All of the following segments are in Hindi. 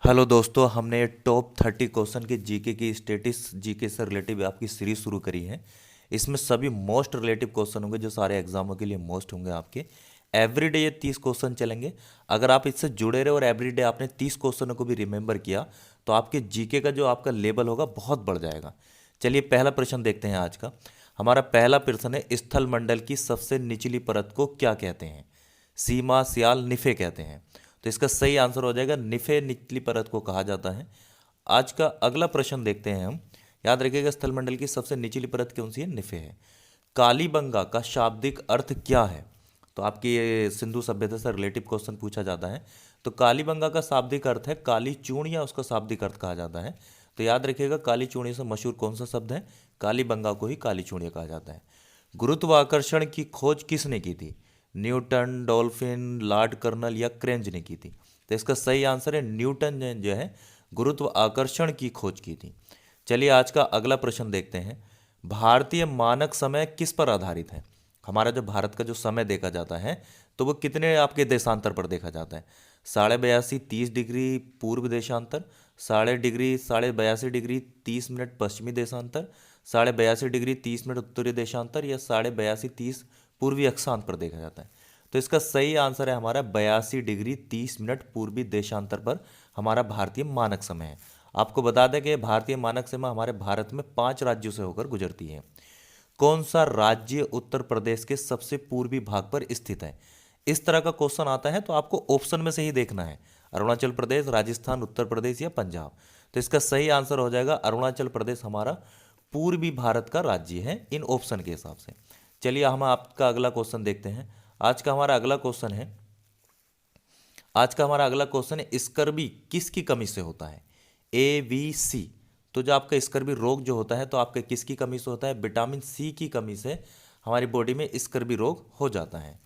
हेलो दोस्तों, हमने टॉप 30 क्वेश्चन के जीके की स्टेटिस जीके से रिलेटिव आपकी सीरीज शुरू करी है। इसमें सभी मोस्ट रिलेटिव क्वेश्चन होंगे जो सारे एग्जामों के लिए मोस्ट होंगे आपके। एवरीडे ये 30 क्वेश्चन चलेंगे। अगर आप इससे जुड़े रहे और एवरीडे आपने 30 क्वेश्चनों को भी रिमेंबर किया तो आपके जीके का जो आपका लेवल होगा बहुत बढ़ जाएगा। चलिए पहला प्रश्न देखते हैं आज का। हमारा पहला प्रश्न है, स्थल मंडल की सबसे निचली परत को क्या कहते हैं? सीमा, सियाल, निफे कहते हैं। तो इसका सही आंसर हो जाएगा निफे, निचली परत को कहा जाता है। आज का अगला प्रश्न देखते हैं हम। याद रखिएगा स्थलमंडल की सबसे निचली परत कौन सी है? निफे है। कालीबंगा का शाब्दिक अर्थ क्या है? तो आपकी ये सिंधु सभ्यता से रिलेटिव क्वेश्चन पूछा जाता है। तो कालीबंगा का शाब्दिक अर्थ है काली चूर्ण, या उसका शाब्दिक अर्थ कहा जाता है। तो याद रखिएगा काली चूड़ी से मशहूर कौन सा शब्द है? कालीबंगा को ही काली चूड़िया कहा जाता है। गुरुत्वाकर्षण की खोज किसने की थी? न्यूटन, डॉल्फिन, लॉर्ड कर्नल या क्रेंज ने की थी? तो इसका सही आंसर है न्यूटन ने जो है गुरुत्वाकर्षण की खोज की थी। चलिए आज का अगला प्रश्न देखते हैं। भारतीय मानक समय किस पर आधारित है? हमारा जो भारत का जो समय देखा जाता है तो वो कितने आपके देशांतर पर देखा जाता है? 82.5 30 डिग्री पूर्व देशांतर, 82.5 डिग्री 30 मिनट पश्चिमी देशांतर, 82.5 डिग्री 30 मिनट उत्तरी देशांतर, या 82.5 30 पूर्वी अक्षांश पर देखा जाता है। तो इसका सही आंसर है हमारा 82 डिग्री 30 मिनट पूर्वी देशांतर पर हमारा भारतीय मानक समय है। आपको बता दें कि भारतीय मानक समय हमारे भारत में 5 राज्यों से होकर गुजरती है। कौन सा राज्य उत्तर प्रदेश के सबसे पूर्वी भाग पर स्थित है? इस तरह का क्वेश्चन आता है तो आपको ऑप्शन में से ही देखना है, अरुणाचल प्रदेश, राजस्थान, उत्तर प्रदेश या पंजाब। तो इसका सही आंसर हो जाएगा अरुणाचल प्रदेश हमारा पूर्वी भारत का राज्य है इन ऑप्शन के हिसाब से। चलिए हम आपका अगला क्वेश्चन देखते हैं। आज का हमारा अगला क्वेश्चन है स्कर्वी किसकी कमी से होता है? ए, बी, सी। तो जो आपका स्कर्वी रोग जो होता है तो आपके किसकी कमी से होता है? विटामिन सी की कमी से हमारी बॉडी में स्कर्वी रोग हो जाता है।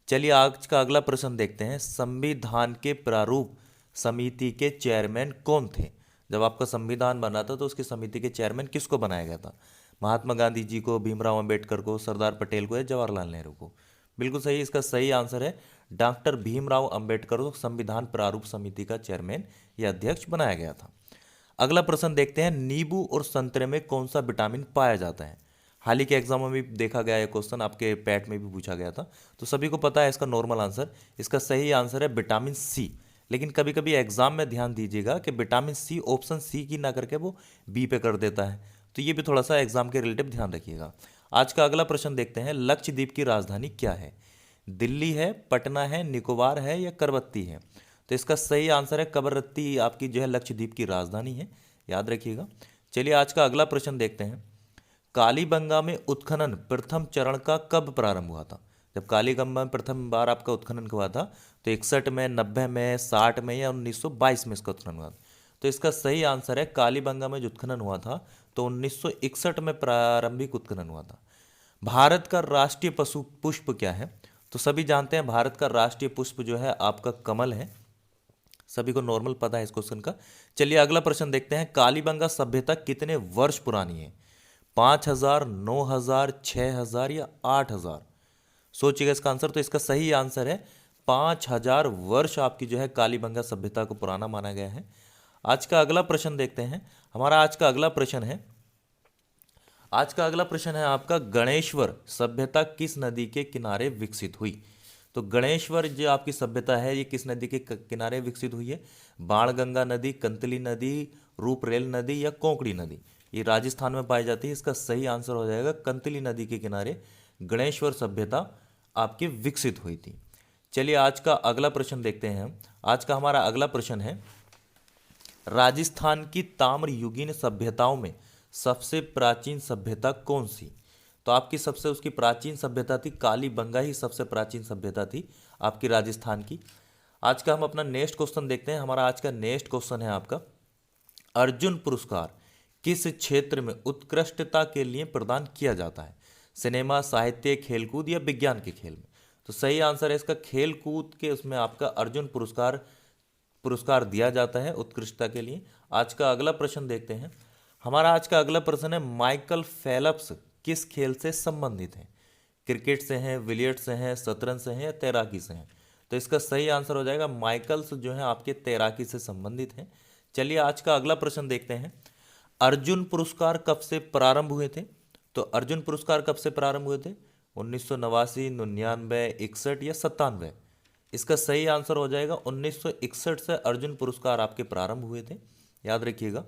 चलिए आज का अगला प्रश्न देखते हैं। संविधान के प्रारूप समिति के चेयरमैन कौन थे? जब आपका संविधान बना था तो उसकी समिति के चेयरमैन किसको बनाया गया था? महात्मा गांधी जी को, भीमराव अंबेडकर को, सरदार पटेल को या जवाहरलाल नेहरू को? बिल्कुल सही, इसका सही आंसर है डॉक्टर भीमराव अंबेडकर को संविधान प्रारूप समिति का चेयरमैन या अध्यक्ष बनाया गया था। अगला प्रश्न देखते हैं। नींबू और संतरे में कौन सा विटामिन पाया जाता है? हाल ही के एग्जामों में भी देखा गया है क्वेश्चन, आपके पैट में भी पूछा गया था, तो सभी को पता है इसका नॉर्मल आंसर। इसका सही आंसर है विटामिन सी। लेकिन कभी कभी एग्जाम में ध्यान दीजिएगा कि विटामिन सी ऑप्शन सी की ना करके वो बी पे कर देता है, तो ये भी थोड़ा सा एग्जाम के रिलेटिव ध्यान रखिएगा। आज का अगला प्रश्न देखते हैं। लक्षद्वीप की राजधानी क्या है? दिल्ली है, पटना है, निकोबार है या करवत्ती है? तो इसका सही आंसर है कवरत्ती आपकी जो है लक्षद्वीप की राजधानी है, याद रखिएगा। चलिए आज का अगला प्रश्न देखते हैं। कालीबंगा में उत्खनन प्रथम चरण का कब प्रारंभ हुआ था? जब कालीबंगा में प्रथम बार आपका उत्खनन हुआ था तो 61 में, 90 में, 60 में या 1922 में इसका उत्खनन हुआ था? तो इसका सही आंसर है कालीबंगा में जो उत्खनन हुआ था तो 1961 में प्रारंभिक उत्खनन हुआ था। भारत का राष्ट्रीय पशु पुष्प क्या है? तो सभी जानते हैं भारत का राष्ट्रीय पुष्प जो है आपका कमल है, सभी को नॉर्मल पता है इस क्वेश्चन का। चलिए अगला प्रश्न देखते हैं। कालीबंगा सभ्यता कितने वर्ष पुरानी है? 5,000, 9,000, 6,000 या 8,000? सोचिएगा इसका आंसर। तो इसका सही आंसर है 5,000 वर्ष आपकी जो है कालीबंगा सभ्यता को पुराना माना गया है। आज का अगला प्रश्न देखते हैं। हमारा आज का अगला प्रश्न है आपका, गणेश्वर सभ्यता किस नदी के किनारे विकसित हुई? तो गणेश्वर जो आपकी सभ्यता है ये किस नदी के किनारे विकसित हुई है? बाणगंगा नदी, कंतली नदी, रूपरेल नदी या कोंकणी नदी? ये राजस्थान में पाई जाती है। इसका सही आंसर हो जाएगा कंतली नदी के किनारे गणेश्वर सभ्यता आपकी विकसित हुई थी। चलिए आज का अगला प्रश्न देखते हैं हम। आज का हमारा अगला प्रश्न है, राजस्थान की ताम्रयुगीन सभ्यताओं में सबसे प्राचीन सभ्यता कौन सी? तो आपकी सबसे उसकी प्राचीन सभ्यता थी कालीबंगा ही सबसे प्राचीन सभ्यता थी आपकी राजस्थान की। आज का हम अपना नेक्स्ट क्वेश्चन देखते हैं। हमारा आज का नेक्स्ट क्वेश्चन है आपका, अर्जुन पुरस्कार किस क्षेत्र में उत्कृष्टता के लिए प्रदान किया जाता है? सिनेमा, साहित्य, खेलकूद या विज्ञान के खेल में? तो सही आंसर है इसका खेलकूद के उसमें आपका अर्जुन पुरस्कार पुरस्कार दिया जाता है उत्कृष्टता के लिए। आज का अगला प्रश्न देखते हैं। हमारा आज का अगला प्रश्न है, माइकल फेल्प्स किस खेल से संबंधित है? क्रिकेट से हैं, बिलियर्ड से हैं, शतरंज से हैं या तैराकी से हैं? तो इसका सही आंसर हो जाएगा माइकल्स जो है आपके तैराकी से संबंधित हैं। चलिए आज का अगला प्रश्न देखते हैं। अर्जुन पुरस्कार कब से प्रारंभ हुए थे? तो अर्जुन पुरस्कार कब से प्रारंभ हुए थे? 1989, 99, 61 या 97? इसका सही आंसर हो जाएगा 1961 से अर्जुन पुरस्कार आपके प्रारंभ हुए थे, याद रखिएगा।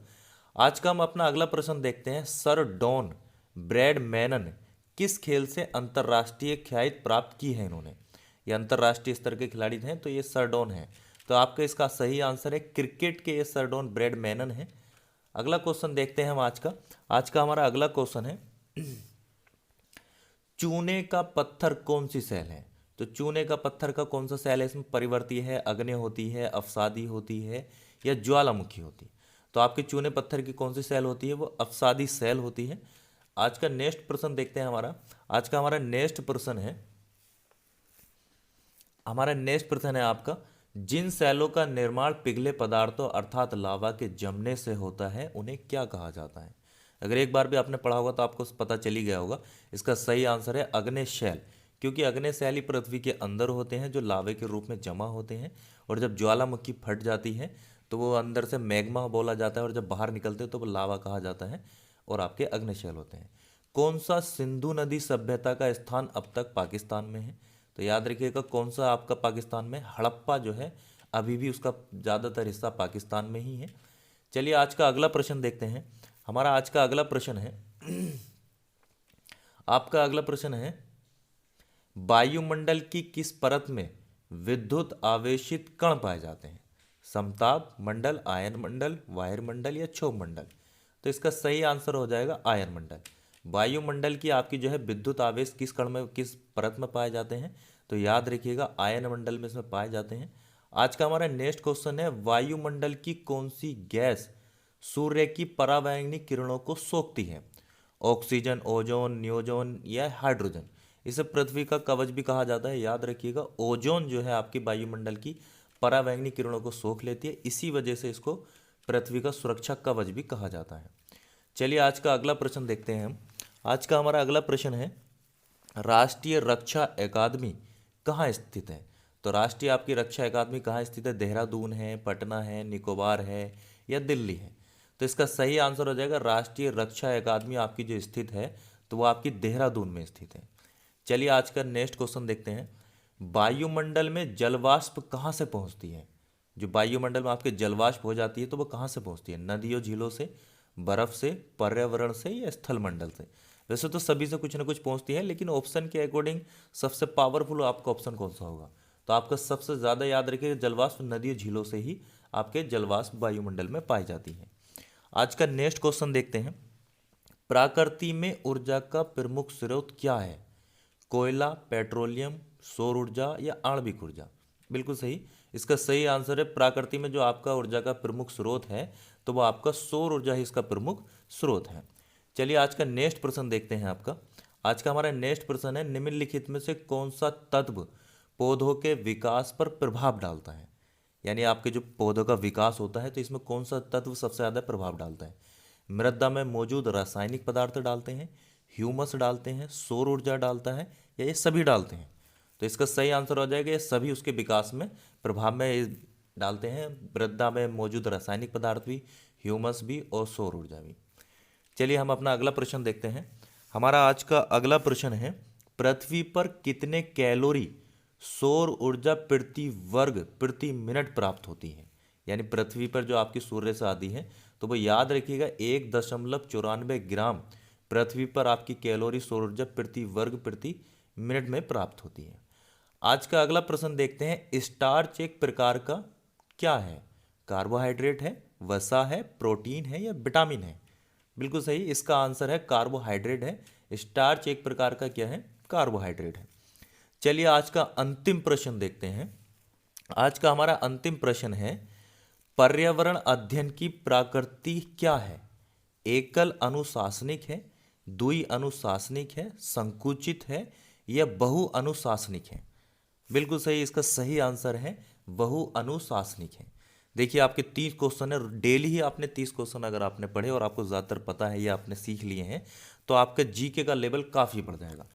आज का हम अपना अगला प्रश्न देखते हैं। सर डॉन ब्रैडमैन किस खेल से अंतर्राष्ट्रीय ख्याति प्राप्त की है इन्होंने? ये अंतर्राष्ट्रीय स्तर के खिलाड़ी थे, तो ये सर डॉन है। तो आपका इसका सही आंसर है क्रिकेट के ये सर डॉन ब्रैडमैन है। अगला क्वेश्चन देखते हैं हम आज का हमारा अगला क्वेश्चन है चूने का पत्थर कौन सी सेल है? तो चूने का पत्थर का कौन सा सेल है? इसमें परिवर्ती है, अग्नि होती है, अवसादी होती है या ज्वालामुखी होती है? तो आपके चूने पत्थर की कौन सी सेल होती है? वो अवसादी सेल होती है। आज का नेक्स्ट प्रश्न देखते हैं आज का हमारा नेक्स्ट प्रश्न है आपका, जिन सेलों का निर्माण पिघले पदार्थों अर्थात लावा के जमने से होता है उन्हें क्या कहा जाता है? अगर एक बार भी आपने पढ़ा होगा तो आपको पता चल ही गया होगा। इसका सही आंसर है अग्नि शैल, क्योंकि अग्नि शैल ही पृथ्वी के अंदर होते हैं जो लावे के रूप में जमा होते हैं, और जब ज्वालामुखी फट जाती है तो वो अंदर से मैग्मा बोला जाता है, और जब बाहर निकलते हैं तो वो लावा कहा जाता है और आपके अग्निशैल होते हैं। कौन सा सिंधु नदी सभ्यता का स्थान अब तक पाकिस्तान में है? तो याद रखिएगा कौन सा आपका पाकिस्तान में, हड़प्पा जो है अभी भी उसका ज़्यादातर हिस्सा पाकिस्तान में ही है। चलिए आज का अगला प्रश्न देखते हैं। हमारा आज का अगला प्रश्न है आपका अगला प्रश्न है, वायुमंडल की किस परत में विद्युत आवेशित कण पाए जाते हैं? समताप मंडल, आयन मंडल, वायुमंडल या क्षोभ मंडल? तो इसका सही आंसर हो जाएगा आयन मंडल। वायुमंडल की आपकी जो है विद्युत आवेश किस कण में, किस परत में पाए जाते हैं? तो याद रखिएगा आयन मंडल में इसमें पाए जाते हैं। आज का हमारा नेक्स्ट क्वेश्चन है, वायुमंडल की कौन सी गैस सूर्य की परावैंगनी किरणों को सोखती है? ऑक्सीजन, ओजोन, नियोजन या हाइड्रोजन? इसे पृथ्वी का कवच भी कहा जाता है, याद रखिएगा। ओजोन जो है आपकी वायुमंडल की परावैंगनी किरणों को सोख लेती है, इसी वजह से इसको पृथ्वी का सुरक्षा कवच भी कहा जाता है। चलिए आज का अगला प्रश्न देखते हैं हम। आज का हमारा अगला प्रश्न है, राष्ट्रीय रक्षा अकादमी कहाँ स्थित है? तो राष्ट्रीय आपकी रक्षा अकादमी कहाँ स्थित है? देहरादून है, पटना है, निकोबार है या दिल्ली है? तो इसका सही आंसर हो जाएगा राष्ट्रीय रक्षा अकादमी आपकी जो स्थित है तो वो आपकी देहरादून में स्थित है। चलिए आज का नेक्स्ट क्वेश्चन देखते हैं। वायुमंडल में जलवाष्प कहाँ से पहुँचती है? जो वायुमंडल में आपके जलवाष्प हो जाती है तो वो कहाँ से पहुँचती है? नदियों, झीलों से, बर्फ से, पर्यावरण से या स्थल मंडल से? वैसे तो सभी से कुछ ना कुछ पहुँचती है, लेकिन ऑप्शन के अकॉर्डिंग सबसे पावरफुल आपका ऑप्शन कौन सा होगा? तो आपका सबसे ज़्यादा याद रखिएगा जलवाष्प नदियों, झीलों से ही आपके जलवाष्प वायुमंडल में पाई जाती है। आज का नेक्स्ट क्वेश्चन देखते हैं। प्रकृति में ऊर्जा का प्रमुख स्रोत क्या है? कोयला, पेट्रोलियम, सौर ऊर्जा या आणविक ऊर्जा? बिल्कुल सही। इसका सही आंसर है प्रकृति में जो आपका ऊर्जा का प्रमुख स्रोत है तो वो आपका सौर ऊर्जा ही इसका प्रमुख स्रोत है। चलिए आज का नेक्स्ट प्रश्न देखते हैं आज का हमारा नेक्स्ट प्रश्न है, निम्नलिखित में से कौन सा तत्व पौधों के विकास पर प्रभाव डालता है? यानी आपके जो पौधों का विकास होता है तो इसमें कौन सा तत्व सबसे ज़्यादा प्रभाव डालता है? मृदा में मौजूद रासायनिक पदार्थ डालते हैं, ह्यूमस डालते हैं, सौर ऊर्जा डालता है या ये सभी डालते हैं? तो इसका सही आंसर हो जाएगा ये सभी उसके विकास में प्रभाव में डालते हैं। मृदा में मौजूद रासायनिक पदार्थ भी, ह्यूमस भी और सौर ऊर्जा भी। चलिए हम अपना अगला प्रश्न देखते हैं। हमारा आज का अगला प्रश्न है, पृथ्वी पर कितने कैलोरी सौर ऊर्जा प्रति वर्ग प्रति मिनट प्राप्त होती है? यानी पृथ्वी पर जो आपकी सूर्य से आती है तो वो याद रखिएगा 1.94 ग्राम पृथ्वी पर आपकी कैलोरी सौर ऊर्जा प्रति वर्ग प्रति मिनट में प्राप्त होती है। आज का अगला प्रश्न देखते हैं, स्टार्च एक प्रकार का क्या है? कार्बोहाइड्रेट है, वसा है, प्रोटीन है या विटामिन है? बिल्कुल सही, इसका आंसर है कार्बोहाइड्रेट है। स्टार्च एक प्रकार का क्या है? कार्बोहाइड्रेट है। चलिए आज का अंतिम प्रश्न देखते हैं। आज का हमारा अंतिम प्रश्न है, पर्यावरण अध्ययन की प्रकृति क्या है? एकल अनुशासनिक है, द्वि अनुशासनिक है, संकुचित है या बहु अनुशासनिक है? बिल्कुल सही, इसका सही आंसर है बहु अनुशासनिक है। देखिए आपके 30 क्वेश्चन है, डेली ही आपने 30 क्वेश्चन अगर आपने पढ़े और आपको ज़्यादातर पता है या आपने सीख लिए हैं तो आपका जीके का लेवल काफ़ी बढ़ जाएगा।